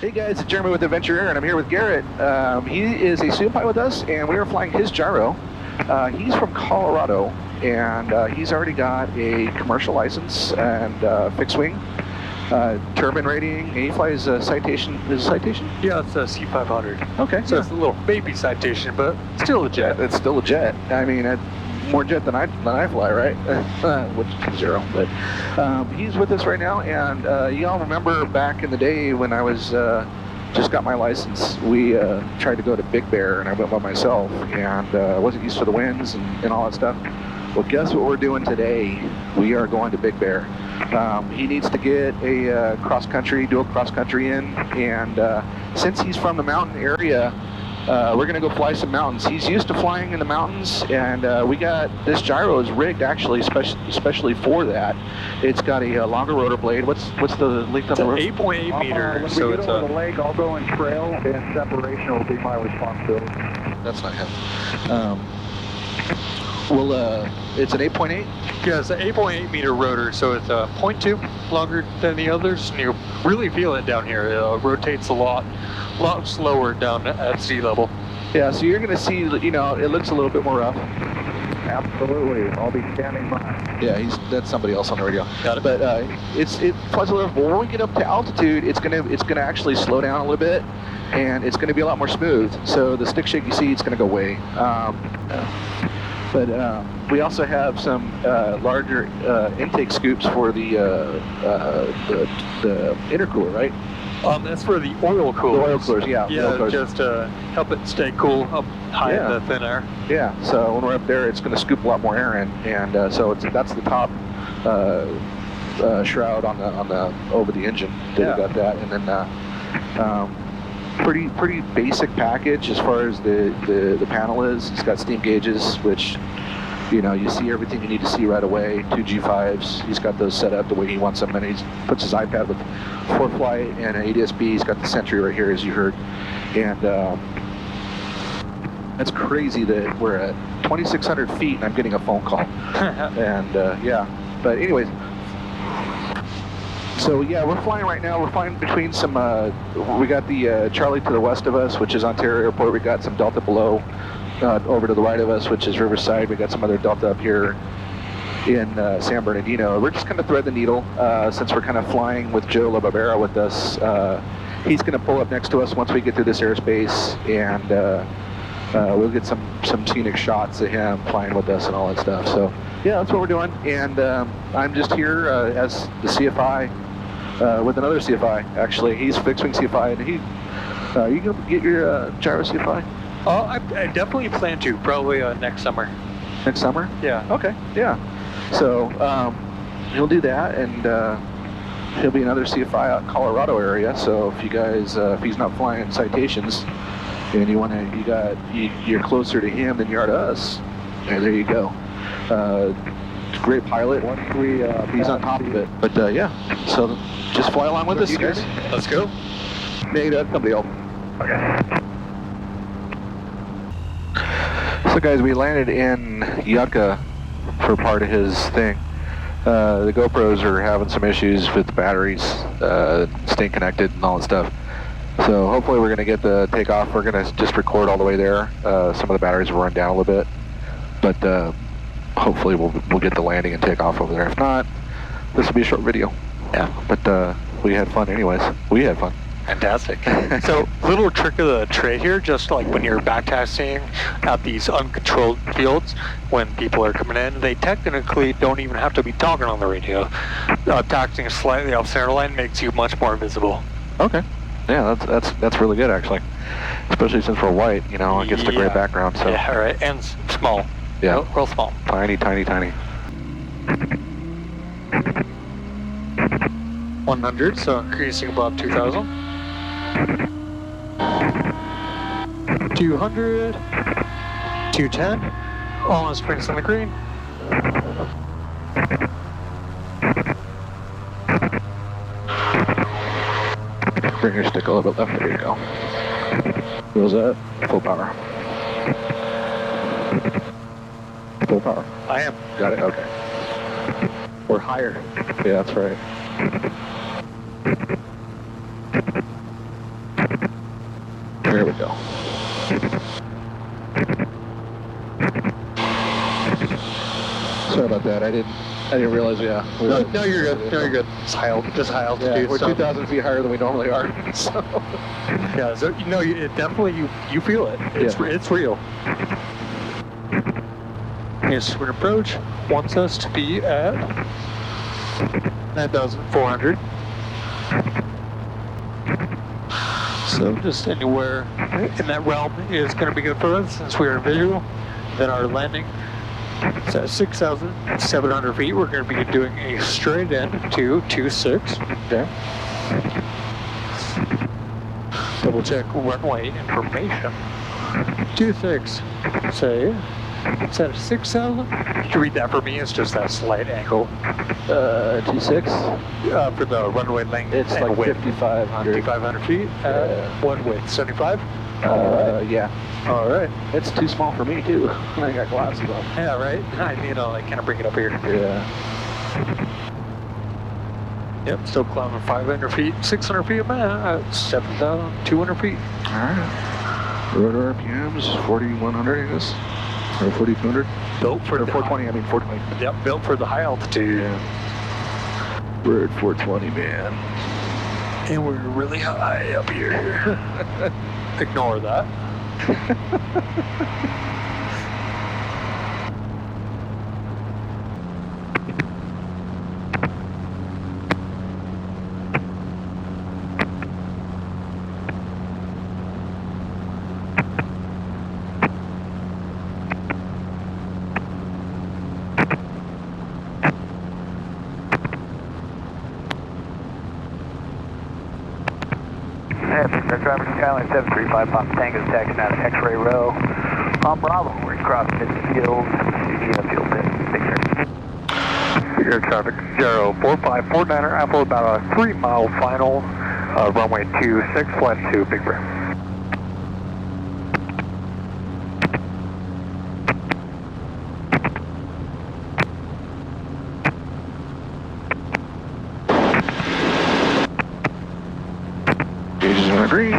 Hey guys, it's Jeremy with Adventure Air, and I'm here with Garrett. He is a student pilot with us, and we are flying his gyro. He's from Colorado, and he's already got a commercial license and fixed wing, turbine rating, and he flies a Citation. Is it a Citation? Yeah, it's a C500. Okay. So it's a little baby Citation, but still a jet. It's still a jet. I mean, more jet than I fly, right? Which is zero. But he's with us right now, and y'all remember back in the day when I was just got my license, we tried to go to Big Bear, and I went by myself, and I wasn't used to the winds and all that stuff. Well, guess what we're doing today? We are going to Big Bear. He needs to get a dual cross country in, and since he's from the mountain area, we're going to go fly some mountains. He's used to flying in the mountains, and we got this gyro is rigged actually especially for that. It's got a longer rotor blade. What's the length of the rotor? 8.8 meters. When So we it's get over the lake, I'll go in trail, and separation will be my responsibility. That's not him. It's an 8.8? Yeah, it's an 8.8 meter rotor, so it's 0.2 longer than the others, and you really feel it down here. It rotates a lot slower down at sea level. Yeah, so you're going to see, you know, it looks a little bit more rough. Absolutely, I'll be standing by. Yeah, that's somebody else on the radio. Got it. But it flies a little. But when we get up to altitude, it's gonna actually slow down a little bit, and it's gonna be a lot more smooth. So the stick shake you see, it's gonna go away. But we also have some larger intake scoops for the intercooler, right? That's for the oil coolers. The oil coolers, yeah. Yeah, just to help it stay cool up high in the thin air. Yeah, so when we're up there, it's going to scoop a lot more air in, and so that's the top shroud on the over the engine. We got that, and then pretty basic package as far as the panel is. It's got steam gauges, which, you know, you see everything you need to see right away. 2 G5s. He's got those set up the way he wants them, and he puts his iPad with 4-flight and an ADS-B. He's got the Sentry right here, as you heard. And that's crazy that we're at 2,600 feet and I'm getting a phone call. And yeah, but anyways. So yeah, we're flying right now. We're flying between some, we got the Charlie to the west of us, which is Ontario Airport. We got some Delta below. Over to the right of us, which is Riverside. We got some other Delta up here in San Bernardino. We're just going to thread the needle since we're kind of flying with Joe LaBarbera with us. He's going to pull up next to us once we get through this airspace, and we'll get some scenic shots of him flying with us and all that stuff. So yeah, that's what we're doing. And I'm just here as the CFI with another CFI. Actually, he's fixed wing CFI, and you going to get your gyro CFI? Oh, I definitely plan to, probably next summer. Next summer? Yeah. Okay, yeah. So he'll do that, and he'll be another CFI out in Colorado area. So if you guys, if he's not flying Citations, and you're closer to him than you are to us, there you go. Great pilot. Once we, he's on top of it. But yeah, so just fly along with us, guys. Let's go. Negative, somebody else. Okay. So guys, we landed in Yucca for part of his thing. The GoPros are having some issues with the batteries, staying connected and all that stuff. So hopefully we're going to get the takeoff. We're going to just record all the way there. Some of the batteries will run down a little bit, but hopefully we'll get the landing and takeoff over there. If not, this will be a short video. Yeah, but we had fun anyways. We had fun. Fantastic. So, little trick of the trade here, just like when you're backtasking at these uncontrolled fields, when people are coming in, they technically don't even have to be talking on the radio. Taxiing slightly off center line makes you much more visible. Okay. Yeah, that's really good actually. Especially since we're white, you know, it gets the great background. So. Yeah, right, and small. Yeah. Real small. Tiny, tiny, tiny. 100, so increasing above 2,000. 200, 210, almost brings on the green. Bring your stick a little bit left, there you go. Wheels up, full power. Full power. I am. Got it, okay. Or higher. Yeah, that's right. Sorry about that. I didn't realize. Yeah. No, you're good. No, you're good. It's high altitude. Just high altitude. Yeah, we're so. 2,000 feet higher than we normally are. So. Yeah. So it definitely you feel it. It's real. Yes, we're approach wants us to be at 9,400. So just anywhere in that realm is going to be good for us since we are visual. Then our landing is at 6,700 feet. We're going to be doing a straight in to 26. Okay. Double check runway information. 26. Say it's at 6,000. Could you read that for me? It's just that slight angle. 26. For the runway length. It's and like width. 5,500. 5,500 feet. What width? 75. Yeah. All right. It's too small for me too. I got glasses on. Yeah, right. I need to kind of bring it up here. Yeah. Yep. Still climbing 500 feet, 600 feet a minute. 7,200 feet. All right. Rotor RPMs 4,100, I guess, or 4,200. Built for Or the 420. I mean 420. Yep. Built for the high altitude. Yeah. We're at 420, man. And we're really high up here. Ignore that. Air traffic Skyline 735 Pop Tango taxi out of X-ray row. On Bravo, we're across midfield to field pit. Big Air traffic 04549er Apple, about a 3-mile final, runway 26, flight 2, Big Bear. Gauges are green.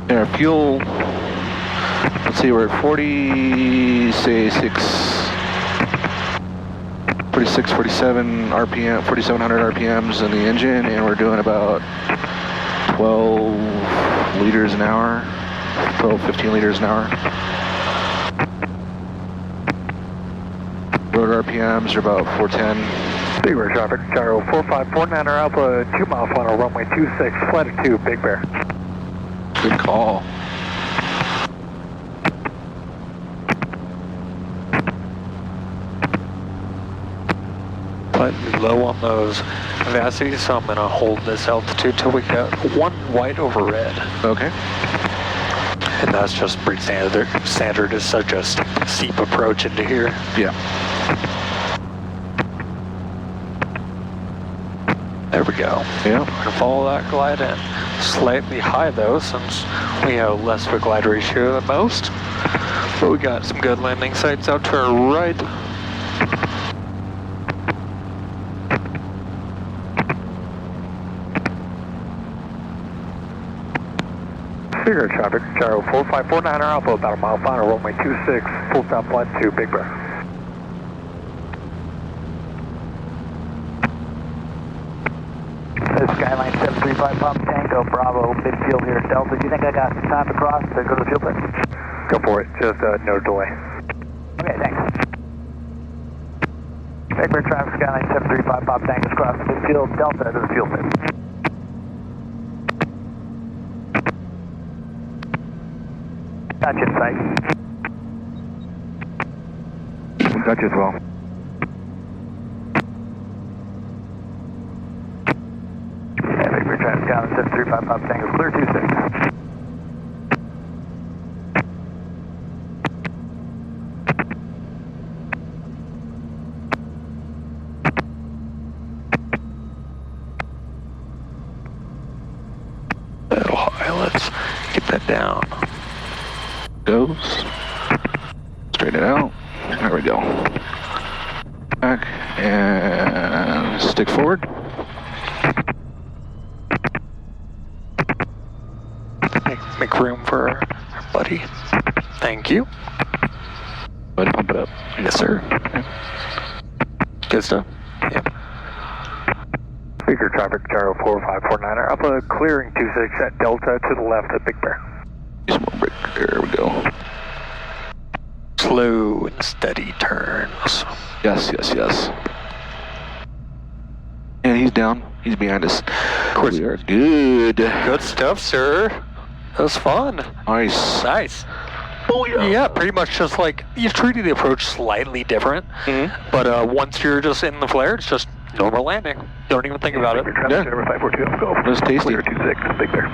And our fuel, let's see, we're at 47 RPM, 4,700 RPMs in the engine, and we're doing about 12 liters an hour, 15 liters an hour. Rotor RPMs are about 410. Big Bear traffic, gyro 4549er Alpha, 2-mile final, runway 26, flight 2, Big Bear. Good call. Slightly low on those Vassies, so I'm going to hold this altitude till we get 1 white over red. Okay. And that's just pretty standard. Standard is such a steep approach into here. Yeah. There we go. Yeah. We're going to follow that glide in. Slightly high though, since we have less of a glide ratio than most. But we got some good landing sites out to our right. Bigger traffic, gyro 4549er Alpha, about a mile final, runway 26, full stop flight 2, Big Bear. Skyline 735 Pop Tango Bravo, midfield here at Delta. Do you think I got some time to cross to go to the field pit? Go for it, just no delay. Okay, thanks. Big Bear traffic Skyline 735 Pop Tango's cross the midfield, Delta to the field pit. Got you in sight. Got you as well. Yeah, Big Bear traffic Skyline 735 Pop Tango, clear 26. Oh, let's get that down. Goes. Straighten it out. There we go. Back and stick forward. Make room for buddy. Thank you. Go ahead and pump it up. Yes, sir. Good stuff. Yep. Speaker traffic, Gyro 4549er, Alpha clearing 26 at Delta to the left of Big Bear. Some more brake. There we go. Slow and steady turns. Yes. And he's down. He's behind us. Of course. We are good. Good stuff, sir. That was fun. Nice. Nice. Yeah, pretty much just like you treated the approach slightly different, but once you're just in the flare, it's just normal landing. Don't even think about it. Traffic, Yeah. Gyro 542, go. It was tasty. Clear 26, Big Bear.